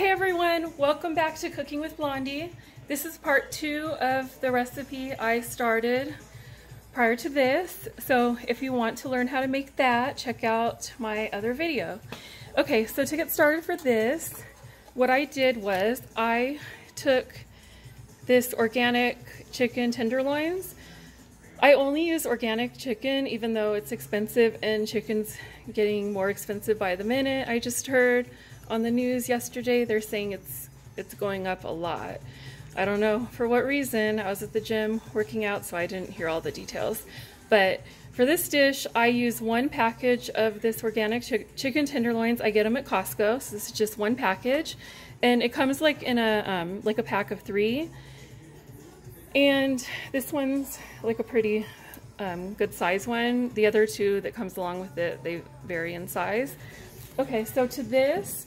Hey everyone, welcome back to Cooking with Blondie. This is part 2 of the recipe I started prior to this. So if you want to learn how to make that, check out my other video. Okay, so to get started for this, what I did was I took this organic chicken tenderloins. I only use organic chicken even though it's expensive and chicken's getting more expensive by the minute. I just heard on the news yesterday they're saying it's going up a lot. I don't know for what reason. I was at the gym working out, so I didn't hear all the details. But for this dish, I use 1 package of this organic chicken tenderloins. I get them at Costco, so this is just 1 package, and it comes like in a like a pack of 3. And this one's like a pretty good size one. The other 2 that comes along with it, they vary in size. Okay, so to this,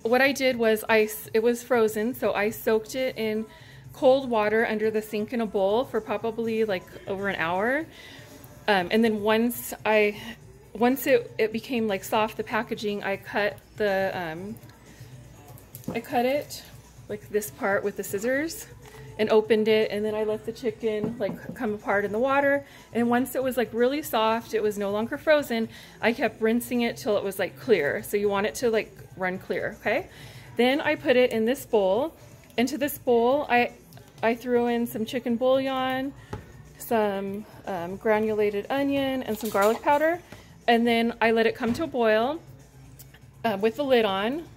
what I did was it was frozen, so I soaked it in cold water under the sink in a bowl for probably like over an hour. And then once it became like soft, the packaging, I cut it like this part with the scissors and opened it, and then I let the chicken like come apart in the water. And once it was like really soft, it was no longer frozen, I kept rinsing it till it was like clear. So you want it to like run clear, okay? Then I put it in this bowl. Into this bowl, I threw in some chicken bouillon, some granulated onion, and some garlic powder. And then I let it come to a boil with the lid on.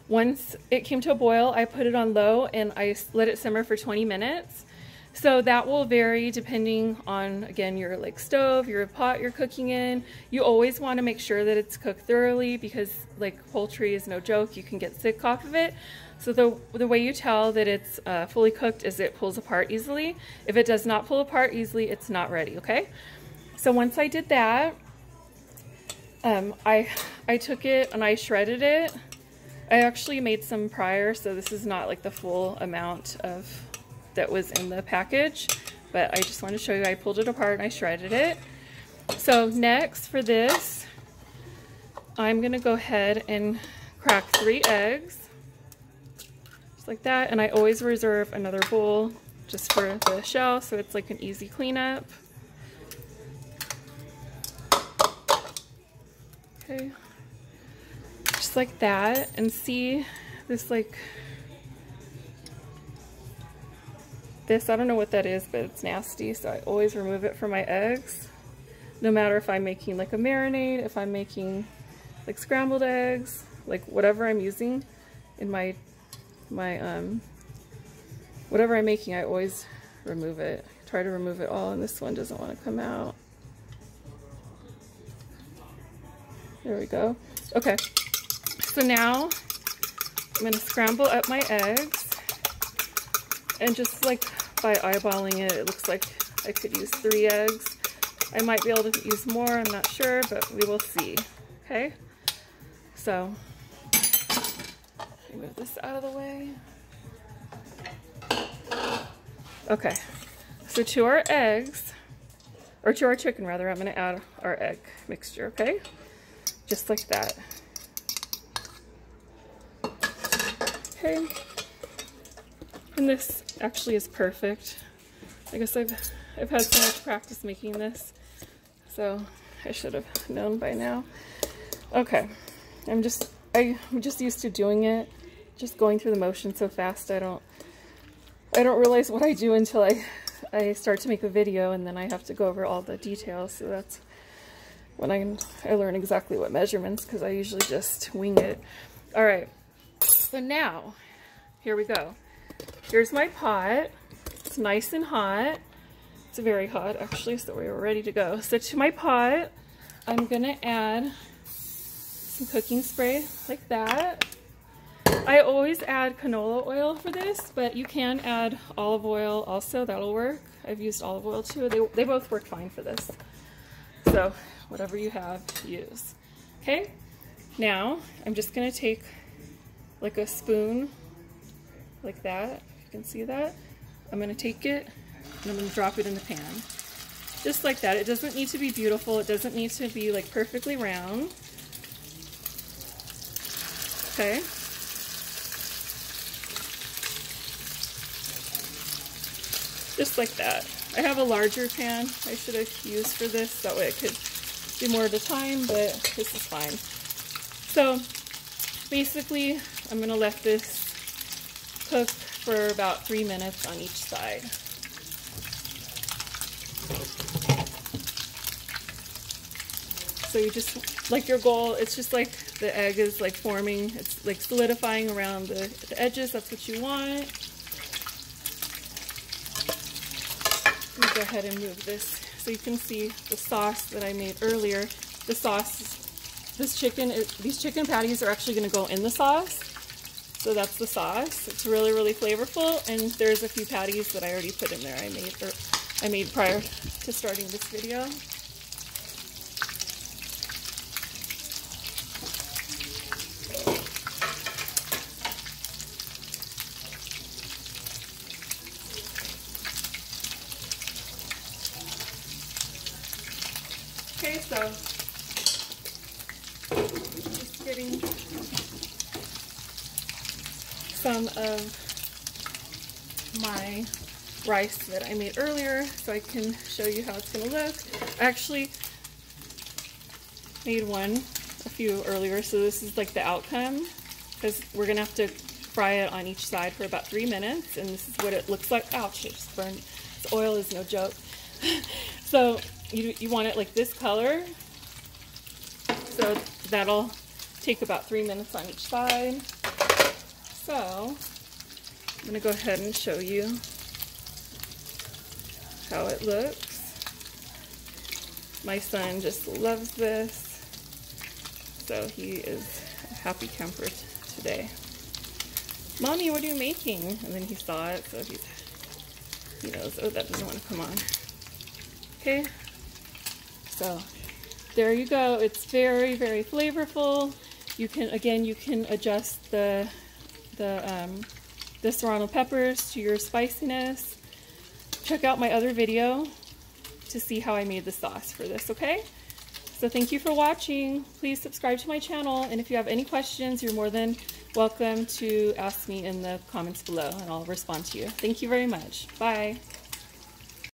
Once it came to a boil, I put it on low and I let it simmer for 20 minutes. So that will vary depending on, again, your like stove, your pot you're cooking in. You always want to make sure that it's cooked thoroughly because like poultry is no joke. You can get sick off of it. So the way you tell that it's fully cooked is it pulls apart easily. If it does not pull apart easily, it's not ready, okay? So once I did that, I took it and I shredded it. I actually made some prior, so this is not like the full amount of that was in the package, but I just want to show you I pulled it apart and I shredded it. So next for this, I'm gonna go ahead and crack 3 eggs, just like that, and I always reserve another bowl just for the shell, so it's like an easy cleanup. Okay. Just like that, and see this like this, I don't know what that is, but it's nasty, so I always remove it from my eggs, no matter if I'm making like a marinade, if I'm making like scrambled eggs, like whatever I'm using in my whatever I'm making, I always remove it. Try to remove it all, and this one doesn't want to come out. There we go. Okay. So now I'm going to scramble up my eggs, and just like by eyeballing it, it looks like I could use 3 eggs. I might be able to use more, I'm not sure, but we will see. Okay, so let me move this out of the way. Okay, so to our eggs, or to our chicken rather, I'm going to add our egg mixture, okay? Just like that. Okay, and this actually is perfect. I guess I've had so much practice making this, so I should have known by now. Okay, I'm just used to doing it, just going through the motion so fast. I don't realize what I do until I start to make a video, and then I have to go over all the details. So that's when I learn exactly what measurements, because I usually just wing it. All right. So now, here we go. Here's my pot. It's nice and hot. It's very hot, actually, so we're ready to go. So to my pot, I'm gonna add some cooking spray like that. I always add canola oil for this, but you can add olive oil also, that'll work. I've used olive oil too. They both work fine for this. So whatever you have, use. Okay, now I'm just gonna take like a spoon like that, if you can see that. I'm going to take it and I'm going to drop it in the pan. Just like that. It doesn't need to be beautiful. It doesn't need to be like perfectly round. Okay. just like that. I have a larger pan I should have used for this, that way I could do more at a time, but this is fine. So basically, I'm gonna let this cook for about 3 minutes on each side. So you just, like your goal, it's just like the egg is like forming, it's like solidifying around the edges, that's what you want. Let me go ahead and move this so you can see the sauce that I made earlier. The sauce, these chicken patties are actually going to go in the sauce. So that's the sauce. It's really, really flavorful. And there's a few patties that I already put in there. I made prior to starting this video. Okay, so just getting some of my rice that I made earlier so I can show you how it's going to look. I actually made a few earlier, so this is like the outcome, because we're going to have to fry it on each side for about 3 minutes, and this is what it looks like. Ouch, it just burned. This oil is no joke. So you want it like this color, so that'll take about 3 minutes on each side. So I'm going to go ahead and show you how it looks. My son just loves this, so he is a happy camper today. Mommy, what are you making? And then he saw it, so he knows, oh, that doesn't want to come on. Okay, so there you go. It's very, very flavorful. You can adjust the serrano peppers to your spiciness. Check out my other video to see how I made the sauce for this, okay? So thank you for watching. Please subscribe to my channel, and if you have any questions, you're more than welcome to ask me in the comments below, and I'll respond to you. Thank you very much. Bye.